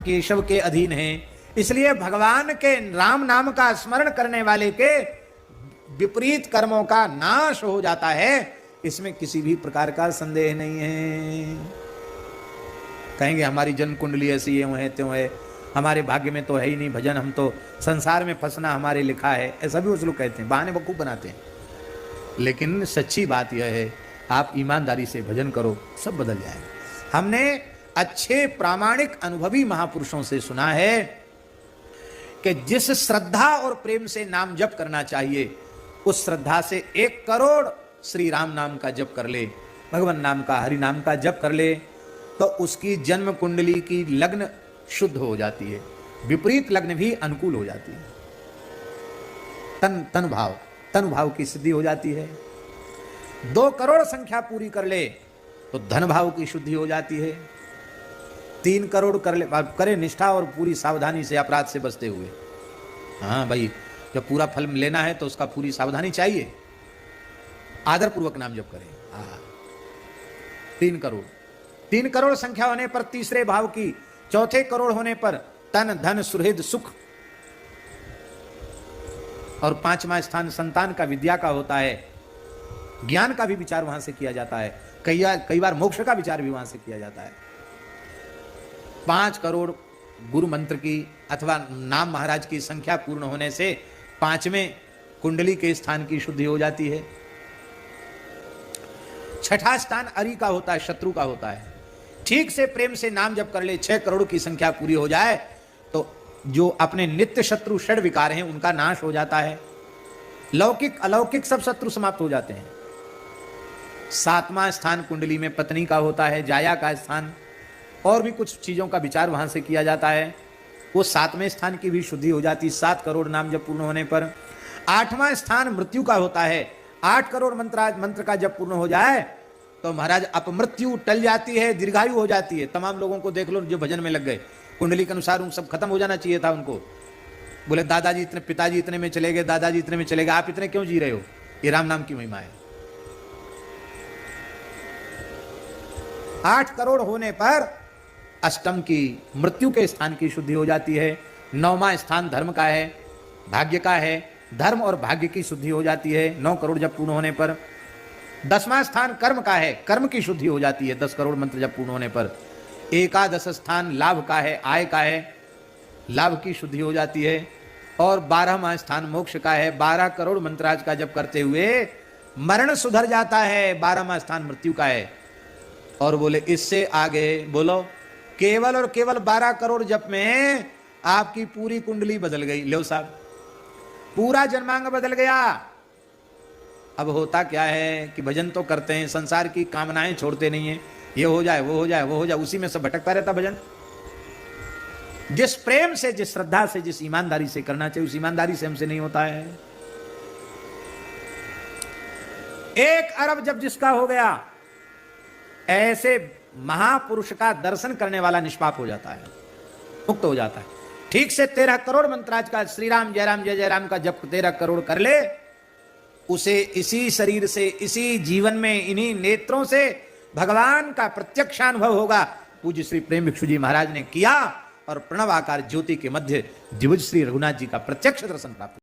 केशव के अधीन हैं, इसलिए भगवान के राम नाम का स्मरण करने वाले के विपरीत कर्मों का नाश हो जाता है, इसमें किसी भी प्रकार का संदेह नहीं है। कहेंगे हमारी जन्म कुंडली ऐसी है, त्यों है, हमारे भाग्य में तो है ही नहीं भजन, हम तो संसार में फंसना हमारे लिखा है, ऐसा भी उस लोग कहते हैं, बहाने बकूफ बनाते हैं। लेकिन सच्ची बात यह है, आप ईमानदारी से भजन करो, सब बदल जाएगा। हमने अच्छे प्रामाणिक अनुभवी महापुरुषों से सुना है कि जिस श्रद्धा और प्रेम से नाम जप करना चाहिए, उस श्रद्धा से 1 करोड़ श्री राम नाम का जप कर ले, भगवान नाम का, हरि नाम का जप कर ले, तो उसकी जन्म कुंडली की लग्न शुद्ध हो जाती है, विपरीत लग्न भी अनुकूल हो जाती है। तन भाव की सिद्धि हो जाती है। 2 करोड़ संख्या पूरी कर ले तो धन भाव की शुद्धि हो जाती है। 3 करोड़ कर ले, करे निष्ठा और पूरी सावधानी से, अपराध से बचते हुए। हाँ भाई, जब पूरा फल लेना है तो उसका पूरी सावधानी चाहिए, आदर पूर्वक नाम जप करें। 3 करोड़ संख्या होने पर तीसरे भाव की, 4थे करोड़ होने पर तन धन सुहृद सुख, और 5वां स्थान संतान का, विद्या का होता है। ज्ञान का भी विचार वहां से किया जाता है, कई बार मोक्ष का विचार भी वहां से किया जाता है। 5 करोड़ गुरु मंत्र की अथवा नाम महाराज की संख्या पूर्ण होने से 5वें कुंडली के स्थान की शुद्धि हो जाती है। 6ठा स्थान अरि का होता है, शत्रु का होता है। ठीक से प्रेम से नाम जप कर ले, 6 करोड़ की संख्या पूरी हो जाए तो जो अपने नित्य शत्रु षड विकार हैं उनका नाश हो जाता है। लौकिक अलौकिक सब शत्रु समाप्त हो जाते हैं। 7वां स्थान कुंडली में पत्नी का होता है, जाया का स्थान, और भी कुछ चीजों का विचार वहां से किया जाता है, वो 7वें स्थान की भी शुद्धि हो जाती है 7 करोड़ नाम जब पूर्ण होने पर। 8वां स्थान मृत्यु का होता है, 8 करोड़ मंत्र का जब पूर्ण हो जाए तो महाराज अपमृत्यु टल जाती है, दीर्घायु हो जाती है। तमाम लोगों को देख लो जो भजन में लग गए, कुंडली के अनुसार उन सब खत्म हो जाना चाहिए था उनको। बोले दादाजी इतने, पिताजी इतने में चले गए, दादाजी इतने में चले गए, आप इतने क्यों जी रहे हो? ये राम नाम की महिमा है। 8 करोड़ होने पर अष्टम की, मृत्यु के स्थान की शुद्धि हो जाती है। 9वां स्थान धर्म का है, भाग्य का है, धर्म और भाग्य की शुद्धि हो जाती है 9 करोड़ जब पूर्ण होने पर। 10वां स्थान कर्म का है, कर्म की शुद्धि हो जाती है 10 करोड़ मंत्र जब पूर्ण होने पर। 11 स्थान लाभ का है, आय का है, लाभ की शुद्धि हो जाती है। और 12वां स्थान मोक्ष का है, 12 करोड़ मंत्राज का जब करते हुए मरण सुधर जाता है। 12वां स्थान मृत्यु का है। और बोले इससे आगे बोलो, केवल और केवल 12 करोड़ जप में आपकी पूरी कुंडली बदल गई। लो साहब, पूरा जन्मांग बदल गया। अब होता क्या है कि भजन तो करते हैं, संसार की कामनाएं छोड़ते नहीं है, ये हो जाए, वो हो जाए, वो हो जाए, उसी में सब भटकता रहता भजन। जिस प्रेम से, जिस श्रद्धा से, जिस ईमानदारी से करना चाहिए, उस ईमानदारी से हमसे नहीं होता है। 1 अरब जब जिसका हो गया, ऐसे महापुरुष का दर्शन करने वाला निष्पाप हो जाता है, मुक्त हो जाता है। ठीक से 13 करोड़ मंत्राज का श्री राम जय राम जय जय राम का जप 13 करोड़ कर ले, उसे इसी शरीर से, इसी जीवन में, इन्हीं नेत्रों से भगवान का प्रत्यक्षानुभव होगा। पूज्य श्री प्रेम भिक्षु जी महाराज ने किया और प्रणव आकार ज्योति के मध्य दिव्य श्री रघुनाथ जी का प्रत्यक्ष दर्शन प्राप्त।